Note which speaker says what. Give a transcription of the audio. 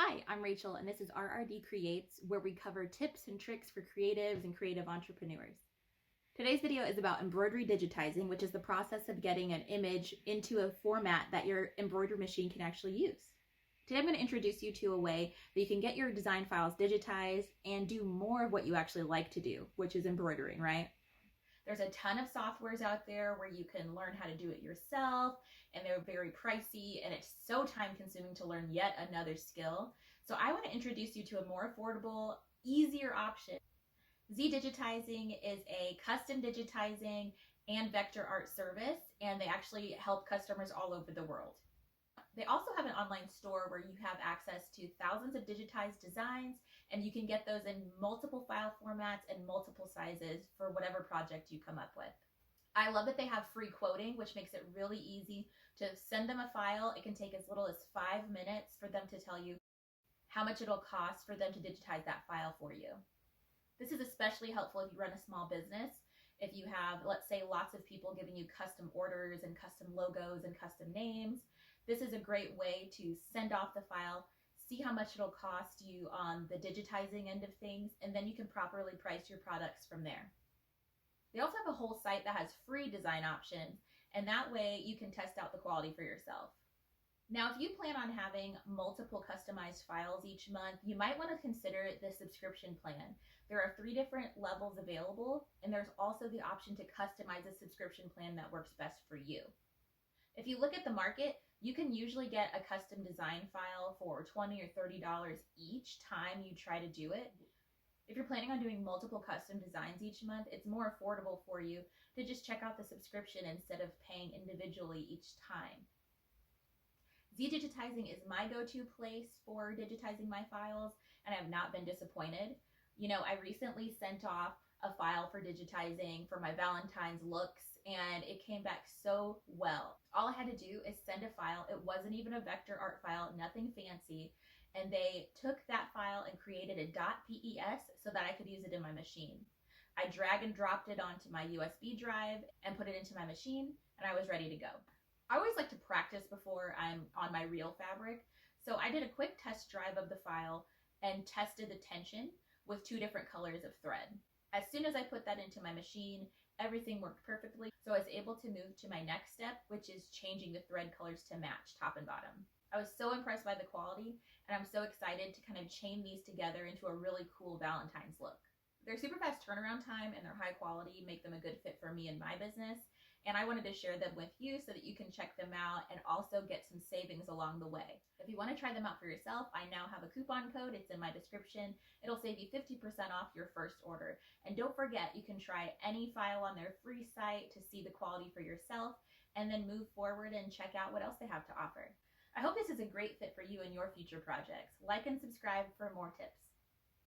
Speaker 1: Hi, I'm Rachel, and this is RRD Creates, where we cover tips and tricks for creatives and creative entrepreneurs. Today's video is about embroidery digitizing, which is the process of getting an image into a format that your embroidery machine can actually use. Today I'm going to introduce you to a way that you can get your design files digitized and do more of what you actually like to do, which is embroidering, right? There's a ton of softwares out there where you can learn how to do it yourself, and they're very pricey, and it's so time consuming to learn yet another skill. So I want to introduce you to a more affordable, easier option. ZDigitizing is a custom digitizing and vector art service, and they actually help customers all over the world. They also have an online store where you have access to thousands of digitized designs, and you can get those in multiple file formats and multiple sizes for whatever project you come up with. I love that they have free quoting, which makes it really easy to send them a file. It can take as little as 5 minutes for them to tell you how much it'll cost for them to digitize that file for you. This is especially helpful if you run a small business. If you have, let's say, lots of people giving you custom orders and custom logos and custom names, this is a great way to send off the file, see how much it'll cost you on the digitizing end of things, and then you can properly price your products from there. They also have a whole site that has free design options, and that way you can test out the quality for yourself. Now, if you plan on having multiple customized files each month, you might want to consider the subscription plan. There are 3 different levels available, and there's also the option to customize a subscription plan that works best for you. If you look at the market, you can usually get a custom design file for $20 or $30 each time you try to do it. If you're planning on doing multiple custom designs each month, it's more affordable for you to just check out the subscription instead of paying individually each time. ZDigitizing is my go-to place for digitizing my files, and I have not been disappointed. You know, I recently sent off a file for digitizing for my Valentine's looks, and it came back so well. All I had to do is send a file. It wasn't even a vector art file, nothing fancy, and they took that file and created a .pes so that I could use it in my machine. I drag and dropped it onto my USB drive and put it into my machine, and I was ready to go. I always like to practice before I'm on my real fabric, so I did a quick test drive of the file and tested the tension with 2 different colors of thread. As soon as I put that into my machine, everything worked perfectly, so I was able to move to my next step, which is changing the thread colors to match top and bottom. I was so impressed by the quality, and I'm so excited to kind of chain these together into a really cool Valentine's look. Their super fast turnaround time and their high quality make them a good fit for me and my business, and I wanted to share them with you so that you can check them out and also get some savings along the way. If you want to try them out for yourself, I now have a coupon code. It's in my description. It'll save you 50% off your first order. And don't forget, you can try any file on their free site to see the quality for yourself and then move forward and check out what else they have to offer. I hope this is a great fit for you and your future projects. Like and subscribe for more tips.